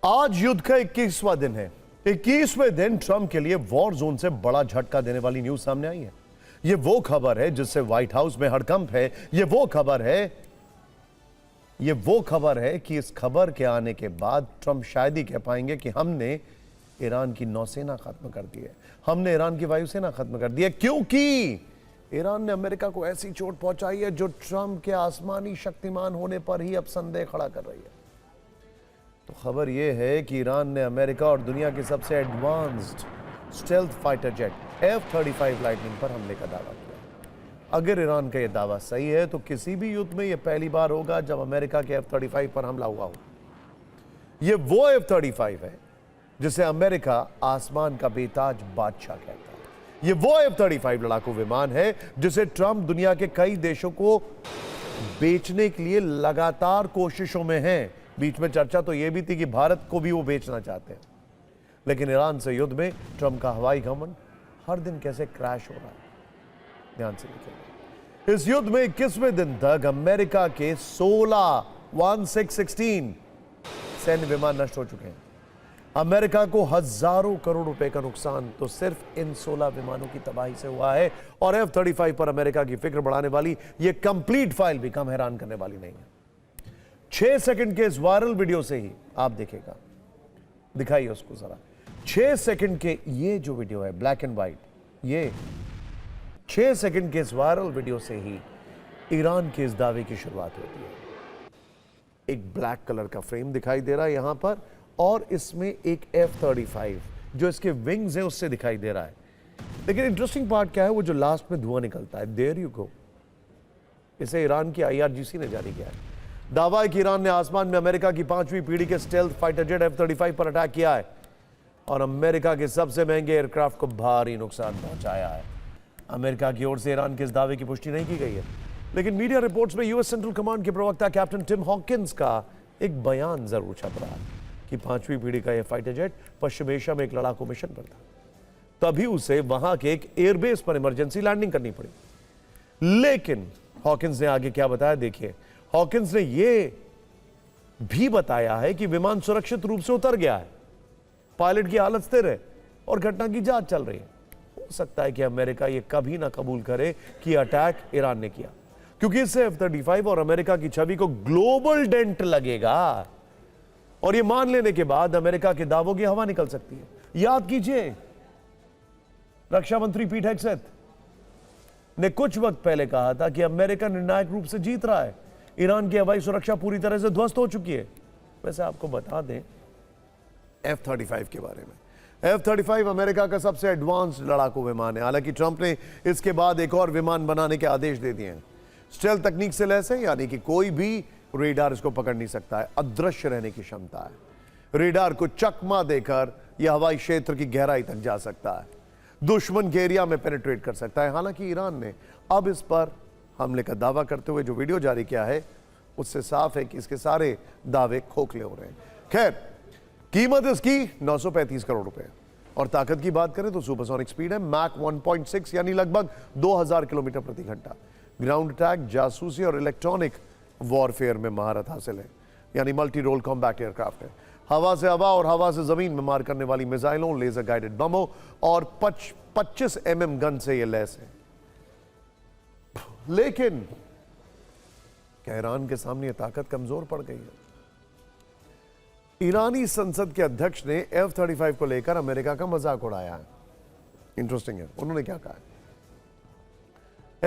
आज युद्ध का 21वां दिन है। 21वें दिन ट्रंप के लिए वॉर जोन से बड़ा झटका देने वाली न्यूज सामने आई है। यह वो खबर है जिससे व्हाइट हाउस में हड़कंप है। यह वो खबर है कि इस खबर के आने के बाद ट्रंप शायद ही कह पाएंगे कि हमने ईरान की नौसेना खत्म कर दी है, हमने ईरान की वायुसेना खत्म कर दी है, क्योंकि ईरान ने अमेरिका को ऐसी चोट पहुंचाई है जो ट्रंप के आसमानी शक्तिमान होने पर ही अब संदेह खड़ा कर रही है। तो खबर यह है कि ईरान ने अमेरिका और दुनिया के सबसे advanced stealth fighter jet F-35 lightning पर हमले का दावा किया। अगर ईरान का यह दावा सही है तो किसी भी युद्ध में यह पहली बार होगा जब अमेरिका के F-35 पर हमला हुआ हो। यह वो F-35 है जिसे अमेरिका आसमान का बेताज बादशाह कहता है। यह वो F-35 लड़ाकू विमान है जिसे ट्रंप दुनिया के कई देशों को बेचने के लिए लगातार कोशिशों में है। बीच में चर्चा तो यह भी थी कि भारत को भी वो बेचना चाहते हैं, लेकिन ईरान से युद्ध में ट्रंप का हवाई घमंड हर दिन कैसे क्रैश हो रहा है, ध्यान से देखिए। इस युद्ध में 21वें दिन तक अमेरिका के 16 सैन्य विमान नष्ट हो चुके हैं। अमेरिका को हजारों करोड़ रुपए का नुकसान तो सिर्फ इन 16 विमानों की तबाही से हुआ है। और F-35 पर अमेरिका की फिक्र बढ़ाने वाली यह कंप्लीट फाइल भी कम हैरान करने वाली नहीं है। 6 सेकंड के इस वायरल वीडियो से ही आप देखेगा, दिखाइए उसको जरा। 6 सेकंड के ये जो वीडियो है ब्लैक एंड व्हाइट, ये 6 सेकंड के इस वायरल वीडियो से ही ईरान के इस दावे की शुरुआत होती है। एक ब्लैक कलर का फ्रेम दिखाई दे रहा है यहां पर, और इसमें एक F-35 जो इसके विंग्स है उससे दिखाई दे रहा है। लेकिन इंटरेस्टिंग पार्ट क्या है, वो जो लास्ट में धुआं निकलता है, देयर यू गो। इसे ईरान की IRGC ने जारी किया है। दावा है कि ईरान ने आसमान में अमेरिका की 5वीं पीढ़ी के स्टेल्थ फाइटर जेट F-35 पर अटैक किया है और अमेरिका के सबसे महंगे एयरक्राफ्ट को भारी नुकसान पहुंचाया है। अमेरिका की ओर से ईरान के इस दावे की पुष्टि नहीं की गई है, लेकिन मीडिया रिपोर्ट्स में यूएस सेंट्रल कमांड के प्रवक्ता कैप्टन टिम हॉकिंस का एक बयान जरूर छप रहा है कि 5वीं पीढ़ी का यह फाइटर जेट पश्चिम एशिया में एक लड़ाकू मिशन पर था, तभी उसे वहां के एक एयरबेस पर इमरजेंसी लैंडिंग करनी पड़ी। लेकिन हॉकिंस ने आगे क्या बताया, देखिए। हॉकिंस ने यह भी बताया है कि विमान सुरक्षित रूप से उतर गया है, पायलट की हालत स्थिर है और घटना की जांच चल रही है। हो सकता है कि अमेरिका यह कभी ना कबूल करे कि अटैक ईरान ने किया, क्योंकि इससे F-35 और अमेरिका की छवि को ग्लोबल डेंट लगेगा और यह मान लेने के बाद अमेरिका के दावों की हवा निकल सकती है। याद कीजिए, रक्षा मंत्री पीट हेगसेथ ने कुछ वक्त पहले कहा था कि अमेरिका निर्णायक रूप से जीत रहा है, ईरान की हवाई सुरक्षा पूरी तरह से ध्वस्त हो चुकी है। वैसे आपको बता दें F-35 के बारे में, F-35 अमेरिका का सबसे एडवांस्ड लड़ाकू विमान है। हालांकि ट्रंप ने इसके बाद एक और विमान बनाने के आदेश दे दिए हैं। स्टेल्थ तकनीक से लैस है, यानी कि कोई भी रेडार इसको पकड़ नहीं सकता है, अदृश्य रहने की क्षमता है। रेडार को चकमा देकर यह हवाई क्षेत्र की गहराई तक जा सकता है, दुश्मन के एरिया में पेनिट्रेट कर सकता है। हालांकि ईरान ने अब इस पर हमले का दावा करते हुए जो वीडियो जारी किया है, उससे साफ है कि इसके सारे दावे खोखले हो रहे हैं। खैर, कीमत इसकी 935 करोड़ रुपए और ताकत की बात करें तो सुपरसोनिक स्पीड है मैक 1.6 यानी लगभग 2000 किलोमीटर प्रति घंटा। ग्राउंड अटैक, जासूसी और इलेक्ट्रॉनिक वॉरफेयर में महारत हासिल है, यानी मल्टी रोल कॉम्बैट एयरक्राफ्ट है। हवा से हवा और हवा से जमीन में मार करने वाली मिसाइलों, लेजर गाइडेड बमों और 25 mm गन से यह लैस है। लेकिन क्या ईरान के सामने यह ताकत कमजोर पड़ गई है? ईरानी संसद के अध्यक्ष ने F-35 को लेकर अमेरिका का मजाक उड़ाया है। इंटरेस्टिंग है, उन्होंने क्या कहा है।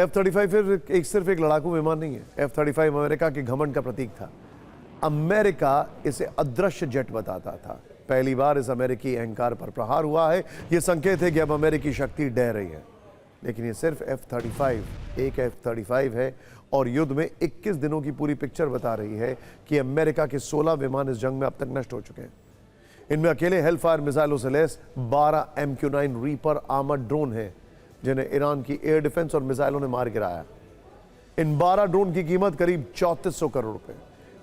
F-35 फिर सिर्फ एक लड़ाकू विमान नहीं है। F-35 अमेरिका के घमंड का प्रतीक था। अमेरिका इसे अदृश्य जेट बताता था। पहली बार इस अमेरिकी अहंकार पर प्रहार हुआ है। यह संकेत है कि अब अमेरिकी शक्ति डह रही है। लेकिन यह सिर्फ F-35 एक F-35 है और युद्ध में 21 दिनों की पूरी पिक्चर बता रही है कि अमेरिका के 16 विमान इस जंग में अब तक नष्ट हो चुके हैं। इनमें अकेले हेलफायर मिसाइलों से lace 12 MQ-9 reaper armoured drone हैं, जिन्हें ईरान की एयर डिफेंस और मिसाइलों ने मार गिराया। इन 12 ड्रोन की कीमत करीब 3400 करोड़ रुपए।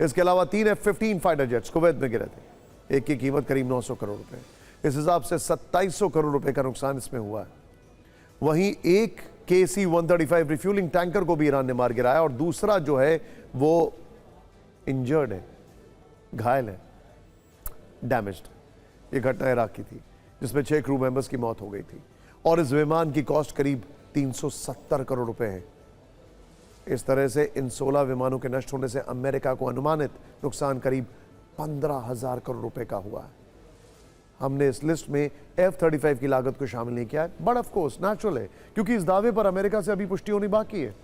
इसके अलावा 3 F-15 फाइटर जेट्स कुवैत में गिरे थे, एक की कीमत करीब 900 करोड़ रुपए। इस हिसाब से 2700 करोड़ रुपए का नुकसान इसमें हुआ है। वहीं एक KC-135 रिफ्यूलिंग टैंकर को भी ईरान ने मार गिराया और दूसरा जो है वो इंजर्ड है, घायल है। डैमेज्ड। ये घटना इराक की थी जिसमें 6 क्रू मेंबर्स की मौत हो गई थी और इस विमान की कॉस्ट करीब 370 करोड़ रुपए है। इस तरह से इन 16 विमानों के नष्ट होने से अमेरिका को अनुमानित नुकसान करीब 15,000 करोड़ रुपए का हुआ है। हमने इस लिस्ट में F-35 की लागत को शामिल नहीं किया है, बट ऑफ कोर्स नेचुरल है क्योंकि इस दावे पर अमेरिका से अभी पुष्टि होनी बाकी है।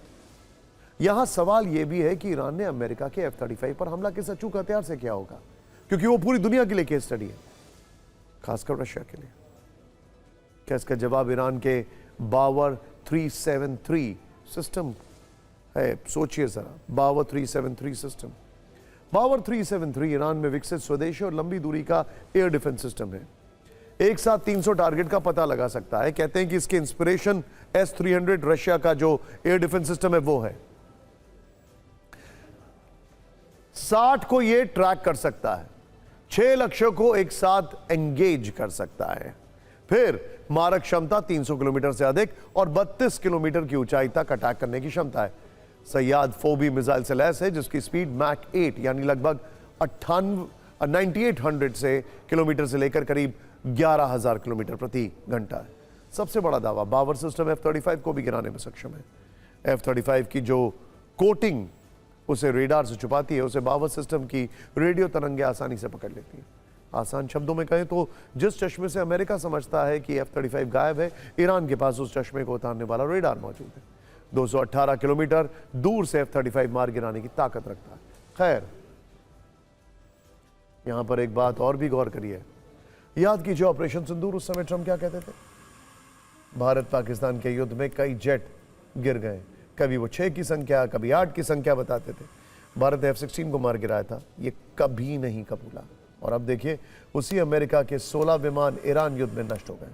यहां सवाल यह भी है कि ईरान ने अमेरिका के F-35 पर हमला किस अचूक हथियार से किया होगा, क्योंकि वो पूरी दुनिया के लिए केस स्टडी है, खासकर रशिया के लिए। क्या इसका जवाब ईरान के बावर 373 सिस्टम है? सोचिए जरा, बावर 373 सिस्टम। बावर 373 ईरान में विकसित स्वदेशी और लंबी दूरी का एयर डिफेंस सिस्टम है। एक साथ 300 टारगेट का पता लगा सकता है। कहते हैं कि इसके इंस्पिरेशन S-300 रशिया का जो एयर डिफेंस सिस्टम है वो है। 60 को ये ट्रैक कर सकता है, 6 लक्ष्यों को एक साथ एंगेज कर सकता है। फिर मारक क्षमता 300 किलोमीटर से अधिक और 32 किलोमीटर की ऊंचाई तक अटैक करने की क्षमता है। सयाद 4B मिसाइल से लैस है जिसकी स्पीड मैक 8 यानी लगभग 9800 से किलोमीटर से लेकर करीब 11,000 किलोमीटर प्रति घंटा है। सबसे बड़ा दावा, बावर सिस्टम F-35 को भी गिराने में सक्षम है। F-35 की जो कोटिंग उसे रेडार से छुपाती है, उसे बावर सिस्टम की रेडियो तरंगें आसानी से पकड़ लेती है। आसान शब्दों में कहें तो जिस चश्मे से अमेरिका समझता है कि F-35 गायब है, ईरान के पास उस चश्मे को उतारने वाला रेडार मौजूद है। 218 किलोमीटर दूर से F-35 मार गिराने की ताकत रखता है। खैर, यहां पर एक बात और भी गौर करिए। याद कीजिए ऑपरेशन सिंदूर, उस समय ट्रंप क्या कहते थे? भारत पाकिस्तान के युद्ध में कई जेट गिर गए। कभी वो 6 की संख्या, कभी 8 की संख्या बताते थे। भारत ने F-16 को मार गिराया था, ये कभी नहीं कबूला। और अब देखिए, उसी अमेरिका के 16 विमान ईरान युद्ध में नष्ट हो गए।